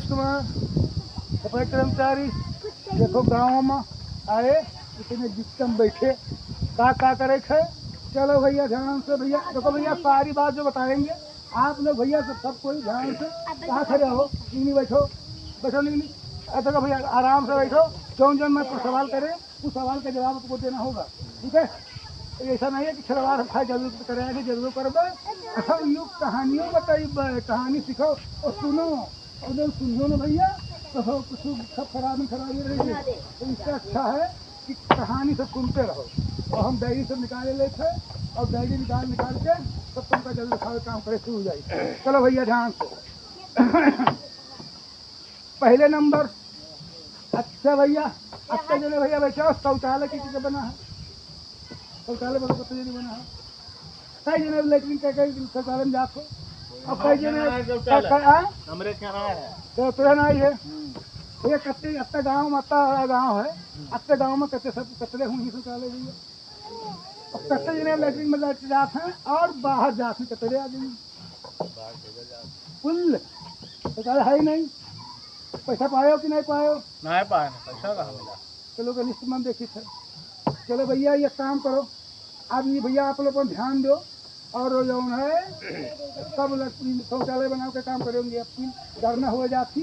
कुमार सफाई कर्मचारी देखो गाँव में आए इतने जिसम बैठे का करे थे। चलो भैया ध्यान से भैया देखो भैया सारी बात जो बताएंगे आप लोग भैया सब कोई ध्यान से कहाँ खड़े हो नहीं बैठो बैठो नहीं ऐसा तो भैया आराम से बैठो। जौन जौन मैं सवाल करे उस सवाल का जवाब आपको देना होगा ठीक है। ऐसा नहीं है कि सवाल खाए जरूर करेंगे जरूर करबे सब युग कहानियों बताइए कहानी सीखो और सुनो और जब सुनो ना भैया तो कुछ सब खराबी रही तो इससे अच्छा है कि कहानी सब सुनते रहो। और हम डायरी सब निकाले लेते और डायरी निकाल के सब तुमका जल्दी खाए काम करे शुरू हो जाए। चलो भैया ध्यान से पहले नंबर अच्छा भैया अच्छा जने भैया बैठो शौचालय की चीज़ बना है शौचालय बना कत जने बना है कई जने लेटरिन शौचालय में जाते अब कई जने हमरे क्या है तो तुरंत आई है भैया कत्ते अत्ता गाँव में है अत्ते गाँव में कत्ते सब कतरे हुई शौचालय भैया अब कत्ते जने लेटरिन में जाते हैं और बाहर जाते हैं कतरे आदमी कुल शौचालय है ही नहीं। पैसा पायो कि नहीं पायो नहीं पाए पैसा कहाँ मिला। चलो का लिस्ट में देखी थे। चलो भैया ये काम करो अब ये भैया आप लोग पर ध्यान दो और जो है सब शौचालय बना के काम करेंगे अपनी डरना हो जाती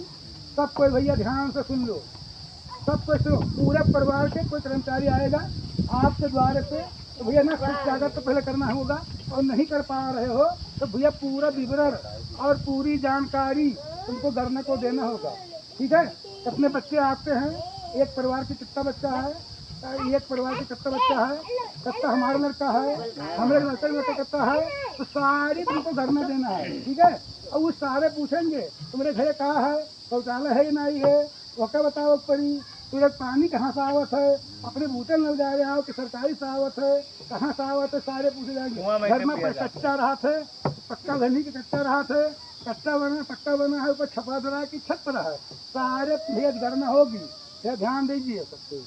सब कोई भैया ध्यान से सुन लो सब कोई सुनो पूरे परिवार के कोई कर्मचारी आएगा आपके द्वार पे तो भैया ना कुछ कागज तो पहले करना होगा और नहीं कर पा रहे हो तो भैया पूरा विवरण और पूरी जानकारी तुमको गरने को देना होगा ठीक है। कितने बच्चे आपके हैं एक परिवार की कितना बच्चा है एक परिवार की कितना बच्चा है कितना हमारा लड़का है हमारे लड़का भी कितना है तो सारी तुमको घर में देना है ठीक है। और वो सारे पूछेंगे तुम्हारे घर कहाँ है शौचालय है नहीं है वो क्या बताओ पड़ी तुझे पानी कहाँ से आवत है अपने बूटे नल जा रहे हो कि सरकारी से आवत है कहाँ से आवत है सारे पूछे जाएंगे। घर में कच्चा रहा थे पक्का घनी के कच्चा रहा थे कच्चा बना पक्का बना है ऊपर छपा धरा की छत पर है सारे भेद करना होगी भैया ध्यान दीजिए सबको।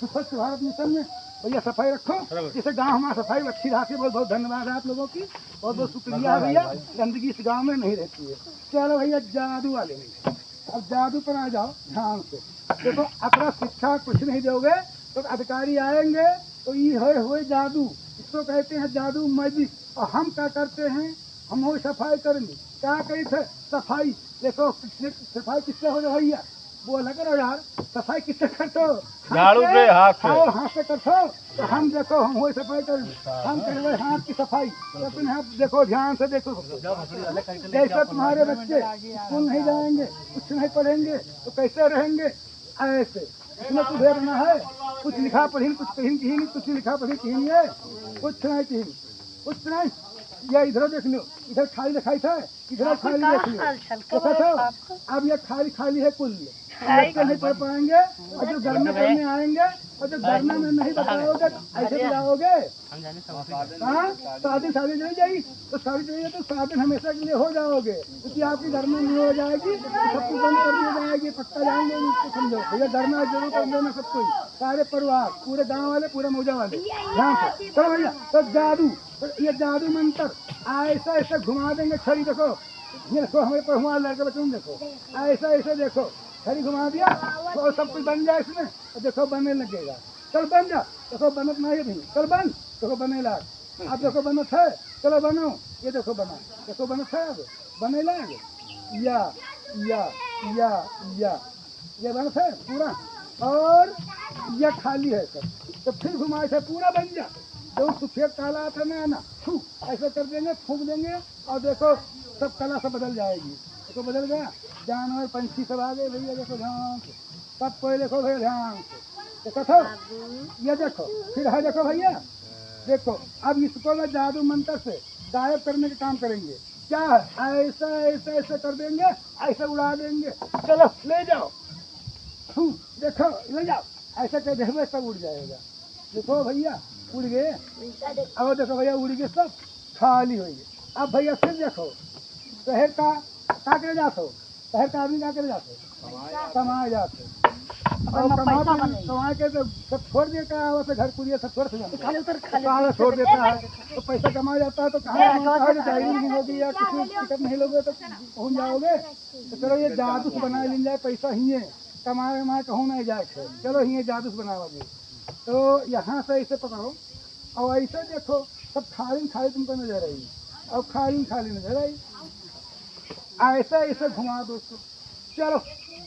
स्वच्छ भारत मिशन में भैया सफाई रखो जैसे गांव हमारा सफाई अच्छी रहती है बहुत बहुत धन्यवाद है आप लोगों की बहुत बहुत शुक्रिया भैया गंदगी इस गाँव में नहीं रहती है। चलो भैया जादू वाले नहीं अब जादू पर आ जाओ ध्यान से देखो अपना शिक्षा कुछ नहीं दोगे तो अधिकारी आएंगे तो ये हो जादू इसको कहते हैं जादू मैजिक। और हम क्या करते हैं हम वो सफाई करेंगे क्या कही थे सफाई देखो सफाई किससे हो जाए भैया बोला करो यार सफाई किससे करते हो झाड़ू से हाथ से करते हो तो हम देखो हम वही सफाई करेंगे हम करेंगे हाथ की सफाई तो अपने हाथ देखो ध्यान से देखो जैसे तुम्हारे बच्चे स्कूल नहीं जाएंगे कुछ नहीं पढ़ेंगे तो कैसे रहेंगे ऐसे इसमें कुछ रहना है कुछ लिखा पढ़ी कुछ कहीं कहीं कुछ लिखा पढ़ी कहीं है कुछ नहीं ये इधर देख लो इधर खाली लिखाई था इधर खाली देख लो अब ये खाली है कुल बच्चे नहीं पढ़ पाएंगे और जो घर में पढ़ने आएंगे और जो घर में नहीं बताओगे ऐसे बुलाओगे कहाँ शादी नहीं जाएगी तो शादी चाहिए तो शादी हमेशा के लिए हो जाओगे क्योंकि आपकी घर में नहीं हो जाएगी सब कुछ बंद कर दी जाएगी पक्का जाएंगे समझो भैया घर में जरूर कर देना सब कोई सारे परिवार पूरे गाँव वाले पूरे मौजा वाले ध्यान से चलो भैया तो जादू तो ये जादू मंत्र ऐसा ऐसा घुमा देंगे छड़ी देखो ये देखो हमें पर हुआ लड़के बच्चों देखो ऐसा देखो छड़ी घुमा दिया तो सब कुछ बन जाए इसमें और देखो बनने लगेगा चल बन जा देखो बनत नहीं नहीं चल बन देखो बने लाग अब देखो बनत है चलो बनो ये देखो बना देखो बनत है अब बने लाग या ये बनत है पूरा और यह खाली है सब तो फिर घुमाए थे पूरा बन जा जो सुफेद काला था ना ऐसा कर देंगे फूंक देंगे और देखो सब कला सब बदल जाएगी देखो बदल गया जानवर पंछी सब आ गए भैया देखो ध्यान से सब कोई देखो भैया ध्यान से देखो तो ये देखो फिर है देखो भैया देखो अब इसको ना जादू मंत्र से गायब करने का काम करेंगे क्या है ऐसा कर देंगे ऐसे उड़ा देंगे चलो ले जाओ देखो ले जाओ ऐसा कर देंगे सब उड़ जाएगा देखो भैया उड़ गए अब देखो भैया उड़ गए सब खाली हो गए। अब भैया फिर देखो शहर का क्या करे जाते हो शहर का आदमी क्या करे जाते कमाए जाते कमा के सब छोड़ दिया का वैसे घर कुरिया सब छोड़ कहाँ छोड़ देता है। तो पैसा कमा जाता है तो कहाँ जाहिर नहीं होगी या किसी टिकट नहीं लोगे तो पहुँच जाओगे। तो चलो ये जादू से बना ली जाए, पैसा ही है कमाए वमाए कहूँ नहीं जाए। चलो ही जादू से बनाओगे। तो यहाँ से ऐसे पकड़ो और ऐसे देखो सब खाली तुमको नजर आई और खाली नजर आई। ऐसा ऐसे घुमा दो उसको। चलो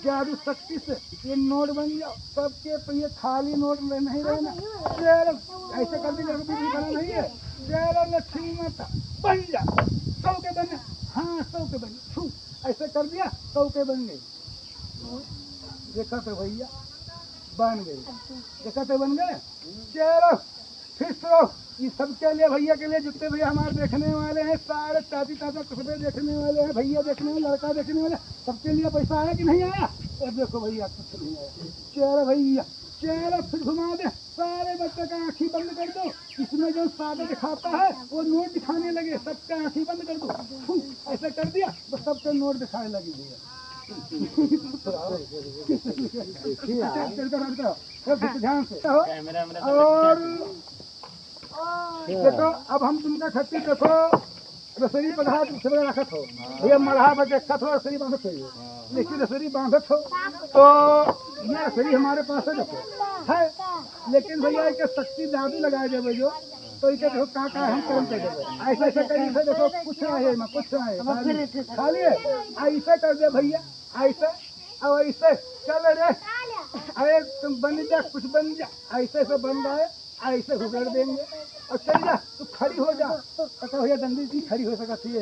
जादू शक्ति से ये नोट बन जाओ सबके पे, ये खाली नोट नहीं रहना। चलो ऐसे कर दीजिए बना नहीं है। चलो लक्ष्मी माता बन जा, 100 के बने। हाँ 100 के बने, ऐसे कर दिया 100 के बन गए। देखा तो भैया बन गए, देखा तो बन गए। चलो फिर तो ये सबके लिए भैया के लिए जितने भैया हमारे देखने वाले हैं सारे चाची चाचा कसबे देखने वाले हैं, भैया देखने वाले, लड़का देखने वाले, सबके लिए पैसा आया कि नहीं आया। और देखो भैया कुछ नहीं आया। चलो भैया चलो फिर घुमा दे, सारे बच्चे का आँखी बंद कर दो। इसमें जो सादा दिखाता है वो नोट दिखाने लगे, सबका आँखी बंद कर दो। ऐसा कर दिया बस सबके नोट दिखाने लगी भैया। ध्यान से और देखो अब हम तुमका खत्ती देखो रसरी पधा रखत हो भैया, मरहा पर देखत हो रसरी बांधत हो, लेकिन रसरी बांधत हो तो ये रसरी हमारे पास है देखो है। लेकिन भैया एक शक्ति जादू लगाए जब जो तो इसे देखो का हम कर्म कर देवे। ऐसा ऐसा करिए से देखो कुछ है मैं कुछ है खाली है। ऐसा कर दे भैया ऐसे और ऐसे चल रे अरे तुम बन जा कुछ बन जा। ऐसे से बन रहा है ऐसे घुगड़ देंगे और चल जा तू खड़ी हो जा। पता भैया दंडी की खड़ी हो सकती है।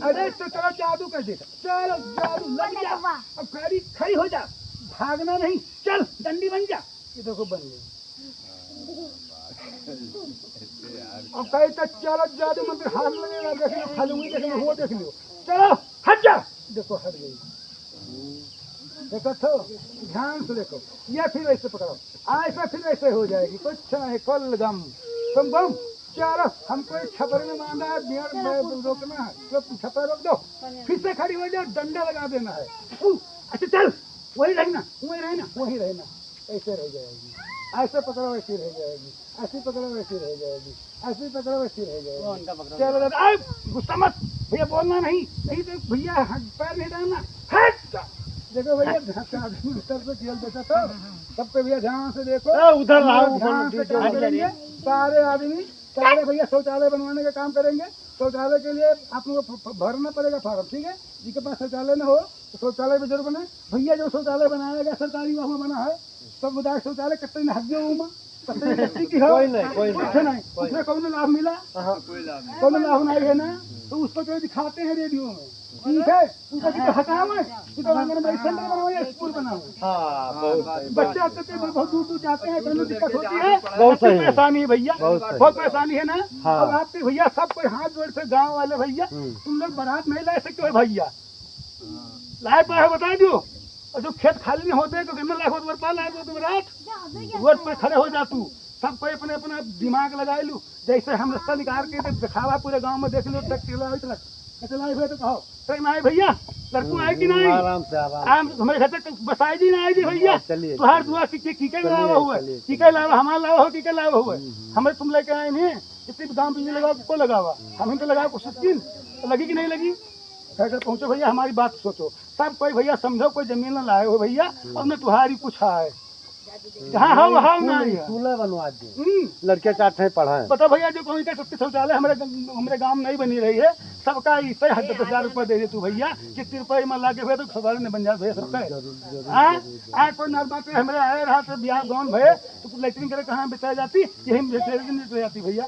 अरे तो चलो जादू कर दे, चलो जादू लग जा अब खड़ी हो जा, भागना नहीं, चल डंडी बन जा। ये देखो बन गई। अब कहीं तक चलो जादू मंदिर हाथ लगेगा, देख लो खालूंगी देख लो वो देख लो। चलो हट जा, देखो हट गई। देखो तो ध्यान से देखो या फिर ऐसे पकड़ो ऐसा फिर ऐसे हो जाएगी। कुछ नहीं कल गम तुम बम। चलो हमको एक छपर में बांधा है, बियर में रोकना है तो छपर रोक दो, फिर से खड़ी हो जाओ, डंडा लगा देना है। अच्छा चल वही रहना वही रहना ऐसे रह जाएगी। ऐसे पकड़ो वैसी रह जाएगी, ऐसी पकड़ो वैसी रह जाएगी, ऐसी पकड़ो वैसी रह जाएगी। चलो गुस्सा मत भैया, बोलना नहीं तो भैया पैर नहीं डालना। हट देखो भैया उधर से खेल देखा तो सबके भैया ध्यान से देखो उधर ध्यान से काम करेंगे सारे आदमी। सारे भैया शौचालय बनवाने का काम करेंगे। शौचालय के लिए आप लोगों को भरना पड़ेगा फॉर्म, ठीक है। जिसके पास शौचालय न हो तो शौचालय भी जरूर बने भैया। जो शौचालय बनाया गया सरकारी वहाँ बना है, सब विधायक शौचालय कट्टे ने हक की हो कुछ नहीं, उसमें कौन लाभ मिला, कौन लाभ नहीं है ना। तो उसको जो दिखाते हैं रेडियो में, ठीक है, उसका कितना हटाओ है सेंटर बनाओ, स्कूल बनाओ। बच्चे आते थे बहुत दूर दूर जाते हैं, कोई दिक्कत होती है, बहुत परेशानी है भैया, बहुत परेशानी है ना। अब आपके भैया सब कोई हाथ जोड़ से गाँव वाले भैया तुम लोग बारात नहीं ला सकते हो भैया, लाए पाए बता दो। और जो खेत खाली नहीं होते तो गन्ना लाख होता लाए तो बारात रोड पर खड़े हो जा तू। सब कोई अपने अपना दिमाग लगाए लू, जैसे हम रास्ता निकाल के दिखावा पूरे गांव में देख लो चलाए हुए तो कहो ट्रेन आए भैया, लड़कों आए कि नहीं, आराम हमारे घर तक बसाई जी ना आए जी भैया। तुहार दुआ कीके लावा हुआ है, कीके लावा हमारा लावा हो, कीके लावा हुआ है हमें तुम लेके आए नहीं। इतनी दाम बिजली लगाओ को लगावा, हम तो लगाओ कोशिश की लगी कि नहीं लगी। घर पहुँचो भैया, हमारी बात सोचो। सब कोई भैया समझो कोई जमीन न लाए हो भैया, और न तुम्हारी कुछ है जहाँ हो बनवा दी लड़के चाहते हैं पढ़ाए। पता भैया जो कोई का शौचालय हमारे गांव नहीं बनी रही है, सबका इसे 10,000 रुपये दे दे तू भैया। कितने रुपये में ला के हुए तो शौचालय ने बन जाए भैया सबका। कोई नर्मदा हमारे आए रहा तो बिहार गाँव भैया तो लेटरिन करे कहाँ बेचाई जाती, यही ले जाती भैया।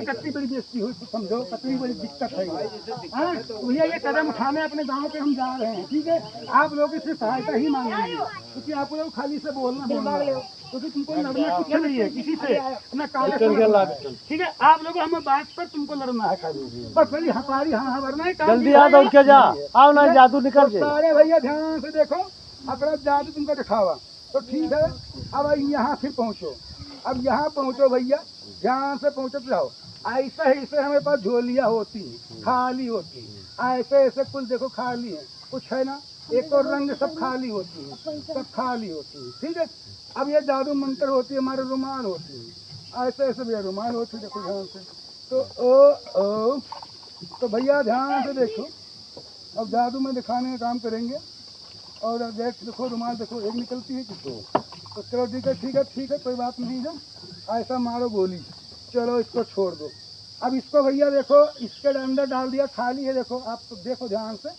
कतनी बड़ी बेइज्जती हुई समझो, कतनी बड़ी दिक्कत है भैया। ये कदम उठाने अपने गाँव पे हम जा रहे हैं, ठीक है। आप लोग इससे सहायता ही मांगेंगे क्योंकि आप लोग खाली से बोलना क्योंकि तुमको लड़ना कुछ नहीं है किसी से ना कागज, ठीक है। आप लोग हमें बात पर तुमको लड़ना है खाली, बस खाली हमारी हाँ भरना है। जल्दी आ दौड़ के जा, आओ ना जादू निकल जाए। सारे भैया ध्यान से देखो, अपना जादू तुमको दिखावा तो ठीक है। अब यहाँ फिर पहुँचो, अब यहाँ पहुँचो भैया, ध्यान से पहुँचो जाओ। ऐसे ऐसे हमारे पास झोलियाँ होती खाली होती, ऐसे ऐसे कुल देखो खाली है, कुछ है ना। एक और रंग सब खाली होती है, सब खाली होती है, ठीक है। अब ये जादू मंत्र होती है, हमारे रुमाल होती है, ऐसे ऐसे भैया रुमाल होती है, देखो ध्यान से। तो ओ तो भैया ध्यान से देखो, अब जादू में दिखाने का काम करेंगे। और देखो रुमाल देखो, एक निकलती है कि दो, तो चलो ठीक है कोई बात नहीं है, ऐसा मारो गोली, चलो इसको छोड़ दो। अब इसको भैया देखो, इसके अंदर डाल दिया, खाली है, देखो आप तो देखो ध्यान से,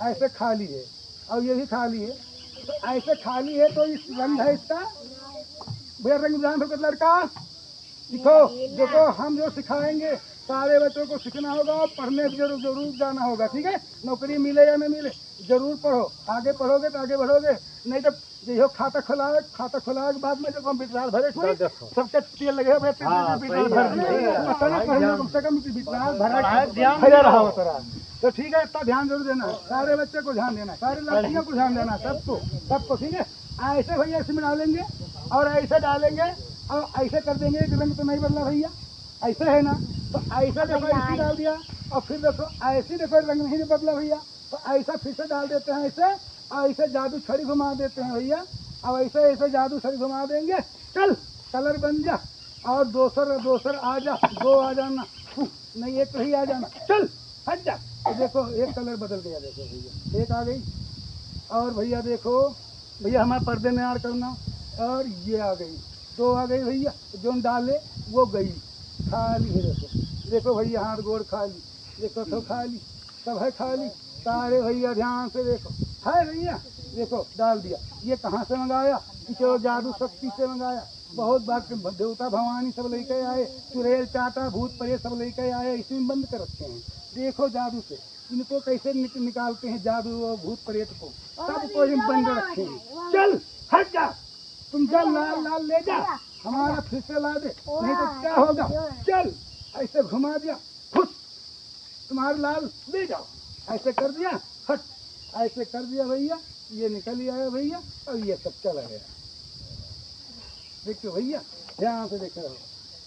ऐसे खाली है और ये भी खाली है, तो ऐसे खाली है, तो इस रंग है इसका भैया, रंग ध्यान से लड़का सीखो। देखो हम जो सिखाएंगे सारे बच्चों को सीखना होगा और पढ़ने जरूर जाना होगा, ठीक है। नौकरी मिले या न मिले जरूर पढ़ो, आगे पढ़ोगे तो आगे बढ़ोगे, नहीं तो जो खाता खुलाए के बाद में जो विचार भरे सबके तेल लगे कम से कम भरा रहा हो तोरा। तो ठीक है, इतना ध्यान जरूर देना, सारे बच्चे को ध्यान देना, सारे लड़कियों को ध्यान देना, सबको ठीक है। ऐसे भैया इसमें डालेंगे और ऐसे डालेंगे और ऐसे कर देंगे, एक रंग तो नहीं बदला भैया, ऐसे है ना, तो ऐसा देखो ऐसे डाल दिया और फिर देखो ऐसे देखो रंग नहीं बदला भैया, तो ऐसा फिर से डाल देते हैं ऐसे, और ऐसे जादू छड़ी घुमा देते हैं भैया, और ऐसे ऐसे जादू छड़ी घुमा देंगे, चल कलर बन जा और दोसर आ जा, दो आ जाना नहीं, एक ही आ जाना, चल हट जा। तो देखो एक कलर बदल गया, देखो भैया एक आ गई, और भैया देखो भैया हमारे पर्दे में यार करना, और ये आ गई, दो आ गई भैया, जो डाले वो गई, खाली है देखो भैया, हाथ गोड़ खाली, देखो तो खाली, सब है खाली, सारे भैया ध्यान से देखो, है भैया देखो डाल दिया। ये कहाँ से मंगाया, चलो जादू शक्ति से मंगाया, बहुत बार देवता भवानी सब लेके आए, चुड़ैल चाटा भूत प्रेत सब लेके आए, इसी में बंद कर रखे हैं। देखो जादू से इनको कैसे निकालते हैं, जादू और भूत प्रेत को सबको हम बंद रखे हैं। चल हट जा, तुम जा लाल ले जा, हमारा फिर से ला दे, नहीं तो क्या होगा, चल ऐसे घुमा दिया, खुश तुम्हारा लाल ले जाओ, ऐसे कर दिया, हट ऐसे कर दिया भैया, ये निकल ही आया भैया, और ये सब चला गया। देखो भैया ध्यान से देख रहे हो,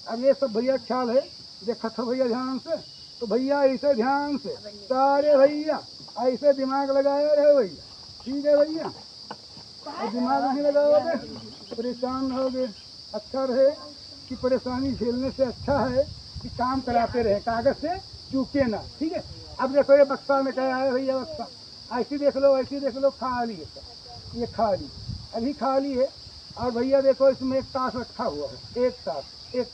अब ये सब भैया ख्याल है, देखा था भैया ध्यान से, तो भैया ऐसे ध्यान से सारे भैया ऐसे दिमाग लगाए रहे भैया, ठीक है भैया, और दिमाग नहीं लगाओगे परेशान होगे। अच्छा रहे कि परेशानी झेलने से अच्छा है कि काम कराते रहे, कागज से चूके ना, ठीक है। अब देखो ये बक्सा में क्या है भैया, बक्सा ऐसी देख लो, ऐसी देख लो, खाली है, ये खाली अभी खाली है, और भैया देखो इसमें एक ताश रखा हुआ है, एक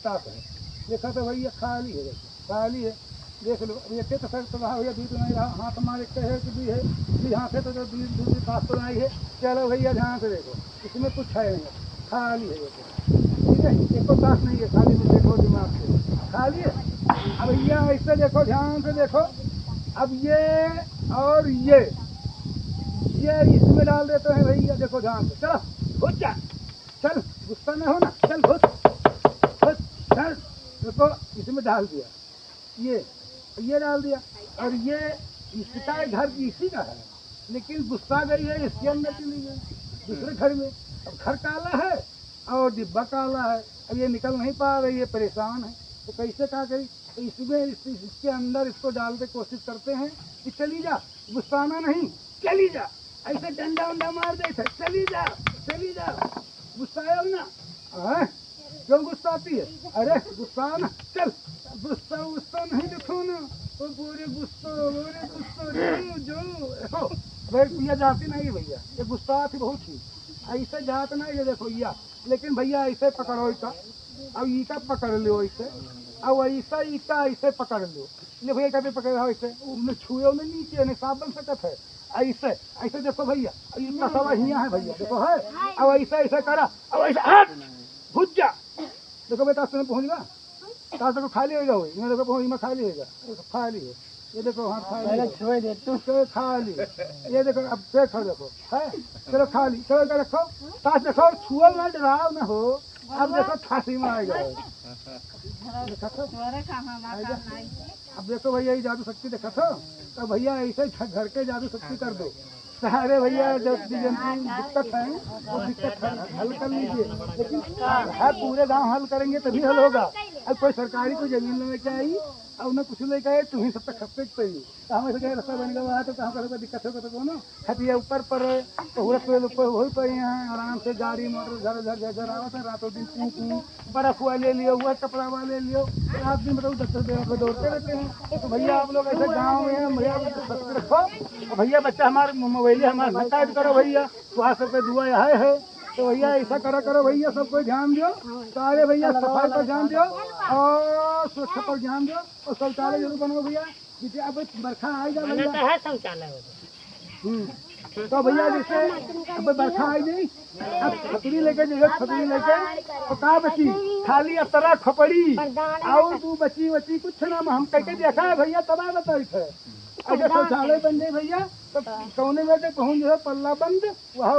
ताश है, देखा तो भैया खाली है, देखो खाली है, देख लो। ये तो सर तो रहा भैया, दूध नहीं रहा, हाथ हमारे कहे कि भी है, भी हाथ से तो दूध ताश तो नहीं है। चलो भैया ध्यान से देखो, इसमें कुछ है नहीं, खाली है देखो, ठीक है, एक तो ताश नहीं है, खाली में देखो दिमाग से खाली है। अब भैया ऐसे देखो ध्यान से देखो, अब ये और ये इसमें डाल देते हैं भैया, देखो ध्यान से, चलो घुस जा, चल गुस्सा न हो ना, चल घुस चल, देखो इसमें डाल दिया, ये डाल दिया, और ये इसका घर इसी का है, लेकिन गुस्सा गई है इसके अंदर चली गई दूसरे घर में। अब घर काला है और डिब्बा काला है, अब ये निकल नहीं पा रही है, परेशान है, तो कैसे क्या करी, तो इसमें इसके अंदर इसको डालने की कोशिश करते हैं कि चली जा, गुस्साना नहीं, चली जा, ऐसे डंडा उंडा मार दे, चली जा, गुस्साया ना, क्यों गुस्साती है, अरे गुस्सा ना, चल गुस्सा नहीं देखो ना, तो पूरे गुस्सा जो भैया जाती नहीं भैया, ये गुस्सा थी बहुत ही, ऐसे जात ना, ये देखो या, लेकिन भैया ऐसे पकड़ो इसका, अब ईटा पकड़ लो ऐसे, अब ऐसा ईटा ऐसे पकड़ लो, ये भैया कभी पकड़ा ऐसे, उन्हें छुए उन्हें नीचे नहीं साबन सकत है, ऐसे देखो भैया, इतना सब हिया है भैया, देखो है, अब ऐसा करा, अब ऐसा घुस जा, देखो बेटा तुम्हें पहुँच गया, ताश देखो खाली हो जाओ, ये देखो पहुँच में खाली होगा, खाली है, ये देखो हाँ खाली छोड़ दे तू, खाली, ये देखो अब देखो देखो है, चलो खाली, चलो क्या रखो, ताश देखो छुआ ना, डराव ना हो, अब देखो फांसी में आ जाए, अब देखो भैया ये जादू शक्ति देखा था, तो भैया ऐसे घर के जादू शक्ति कर दो, सारे भैया जब दिक्कत है वो दिक्कत हल कर लीजिए, लेकिन है पूरे गांव हल करेंगे तभी हल होगा। अब कोई सरकारी कोई जमीन लेने के आई और उन्हें कुछ नहीं कहे तुम ही सब तक खपे पे तो हम ऐसे कहे रास्ता बन गया तो कहाँ पर दिक्कत होगा तो कौन खतिया ऊपर पर तो हो पे यहाँ आराम से गाड़ी मोटर घर घर आवत है रातों दिन कूँ बर्फ हुआ ले लियो हुआ कपड़ा हुआ ले लियो रात दिन बताओ 10 देर पर दौड़ते रहते हैं। तो भैया आप लोग ऐसे गाँव में हैं भैया रखो भैया बच्चा हमारे मोबाइल हमारे टाइप करो भैया वहाँ सबके दुआ यहाँ है। तो भैया ऐसा करो भैया सब कोई ध्यान दो सारे भैया सफाई पर ध्यान दो और स्वच्छता पर ध्यान दो और शौचालय जरूर बनाओ भैया अब बरखा आएगा भैया तो भैया जैसे अब बरखा आई नहीं अब छतरी लेके जाइए छतरी लेके तो कहाँ बची खाली अब तरह खपड़ी और तू बची कुछ ना हम कह के देखा है भैया तबाह बताई थे अगर शौचालय बन जाए भैया तो कौने में पहुँच जाए पल्ला बंद वहाँ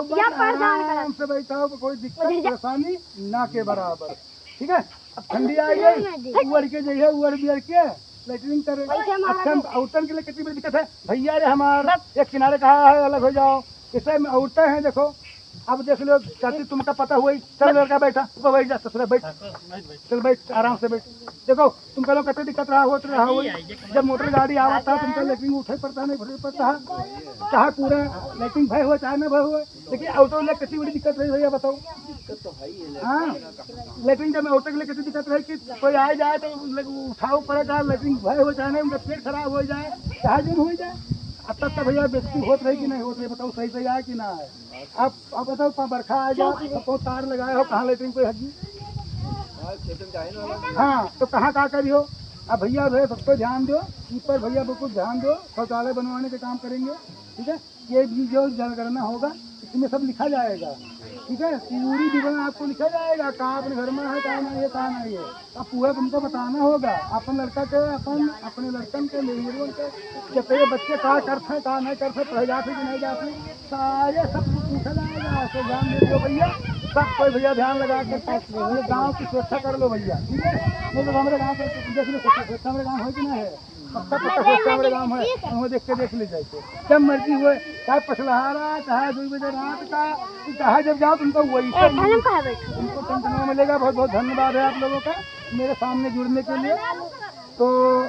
आराम से बैठा कोई दिक्कत परेशानी ना के बराबर। ठीक है अब ठंडी आ गई उड़ के जाइए उड़ बियर के लेटरिन करे अच्छा औरतन के लिए कितनी बड़ी दिक्कत है भैया रे हमारा एक किनारे कहा है अलग हो जाओ इसे में औरतें हैं देखो अब देख लो चाची तुमका पता हुआ चल लड़का बैठा ऊपर बैठ जा ससुरा बैठ चल बैठ आराम से बैठ देखो तुमका लोग कितनी दिक्कत रहा हुई जब मोटर गाड़ी आवा था तुमका लेटरिन उठे पड़ता नहीं भरे पड़ता चाहे पूरा लेटरिन भय हुआ चाहे न भय हुआ लेकिन ऑटो लिए कितनी बड़ी दिक्कत रही भैया बताओ। हाँ लेटरिन जब ऑटो के लिए कितनी दिक्कत रही कि कोई आ जाए तो उठाओ पड़ेगा लेटरिन भय हो चाहे नहीं उनका पेट खराब हो जाए चाहे दिन हो जाए अब तक भैया बेइज्जती होत रही कि नहीं होत रही बताओ सही आए कि ना आए। अब बताओ बरखा आ जाए तो तार लगाए हो कहाँ लेटरिन कोई हजी हाँ तो कहाँ करियो अब भैया भैया सब पे ध्यान दो ऊपर भैया बिल्कुल ध्यान दो शौचालय बनवाने का काम करेंगे। ठीक है ये भी जो जनगणना होगा इसमें सब लिखा जाएगा। ठीक है पूरी विवरण आपको लिखा जाएगा कहाँ अपने घर में है कहाँ नहीं है कहाँ नहीं है अब पूरा तुमको बताना होगा अपन लड़का के अपन अपने लड़कन के लेबरों के कितने बच्चे कहाँ करते हैं कहाँ नहीं करते पढ़ जाते कि नहीं जाते सारे सब कुछ पूछा जाएगा तो ध्यान दे दो भैया सब कोई भैया ध्यान लगा कर गाँव की सुरक्षा कर लो भैया। ठीक है नहीं तो हमारे गाँव के देख लो सुरक्षा हमारे गाँव है कि नहीं है पक्का सुरक्षा हमारे गाँव है वहाँ देख ले जाए जब मर्जी हुए चाहे पछलहारा चाहे 2 बजे रात का चाहे जब जाओ तुमको वही तुमको टेंशन मिलेगा। बहुत बहुत धन्यवाद है आप लोगों का मेरे सामने जुड़ने के लिए। तो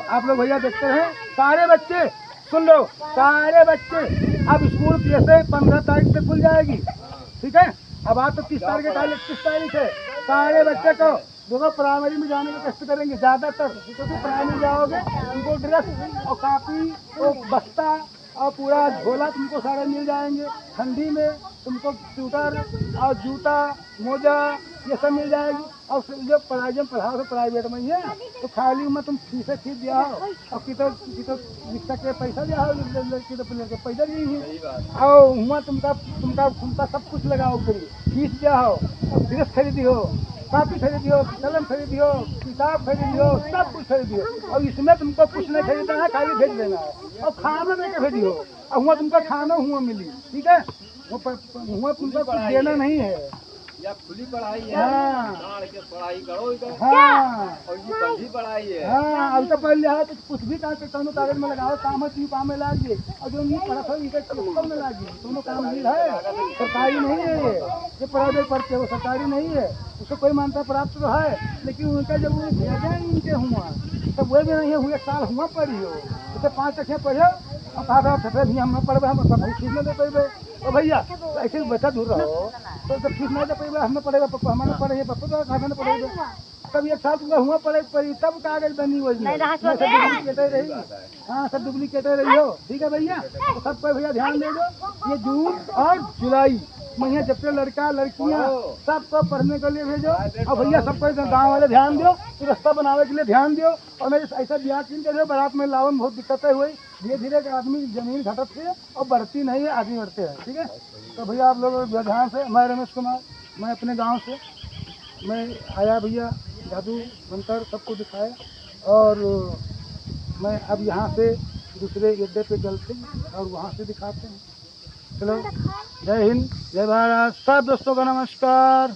आप लोग भैया देखते हैं सारे बच्चे सुन लो सारे बच्चे अब स्कूल जैसे 15 तारीख से खुल जाएगी। ठीक है अब आज तो 30 तारीख 31 तारीख है सारे बच्चे को देखो प्राइमरी में जाने का कष्ट करेंगे ज़्यादातर क्योंकि प्राइमरी जाओगे उनको ड्रेस और कापी और बस्ता और पूरा झोला तुमको सारे मिल जाएंगे। ठंडी में तुमको स्वेटर और जूता मोजा ये सब मिल जाएगी। और जो पढ़ाओ तो प्राइवेट में ही है तो खाली में तुम फीसें खींच दिया हो और कितो रिक्शा के पैसा दिया हो के पैसा दी है और वहाँ तुमका सब कुछ लगाओ फीस दिया हो ड्रेस खरीदी हो कापी खरीदी हो कलम खरीदी हो किताब खरीदी हो सब कुछ खरीदी हो और इसमें तुमको कुछ नहीं खरीदना है खाली भेज देना है और खाना देकर भेजी हो और वहाँ तुमका खाना हुआ मिली। ठीक है वहाँ तुमको कुछ देना नहीं है या खुली पढ़ाई है हाँ के पढ़ाई करो इधर हाँ और ये बंधी पढ़ाई है हाँ अब तो पढ़ लिया तो कुछ भी कागज में लगाओ काम है काम में लागिए और जो नहीं पढ़ा था इनके में लागिए दोनों काम नहीं है सरकारी नहीं है ये प्राइवेट पढ़ते हो सरकारी नहीं है उसको कोई मान्यता प्राप्त तो है लेकिन उनका जब वो भेजा इनके हुआ तब वो भी नहीं है हुए 1 साल हुआ पढ़ी हो जैसे 5 कक्षा पढ़े और कहा था भी हम पढ़े हम सब फीस नहीं दे पाए तो भैया ऐसे बच्चा दूर रहो तो जब फीस नहीं दे पाए हमें पढ़ेगा पप्पा हमारे पढ़े पप्पा तो खाना नहीं पढ़ेगा तब 1 साल तुमका हुआ पढ़ी तब कागज बनी डुप्लीकेट रही हाँ सब डुप्लीकेट रही हो। ठीक है भैया तो सब कोई भैया ध्यान दे दो ये जून और जुलाई महीने जब से लड़का लड़कियाँ सबको पढ़ने के लिए भेजो और भैया सबको गाँव वाले ध्यान दो रास्ता बनाने के लिए ध्यान दो और मैं ऐसा ब्याह किन कर बारात में लाओ में बहुत दिक्कतें हुई धीरे धीरे आदमी जमीन घटत है और बढ़ती नहीं है आदमी बढ़ते हैं। ठीक है तो भैया आप लोग ध्यान से मैं रमेश कुमार मैं अपने गाँव से मैं आया भैया जादू मंत्र सबको दिखाया और मैं अब यहाँ से दूसरे अड्डे पे चलते हैं और वहाँ से दिखाते हैं। चलो जय हिंद जय भारत सब दोस्तों का नमस्कार।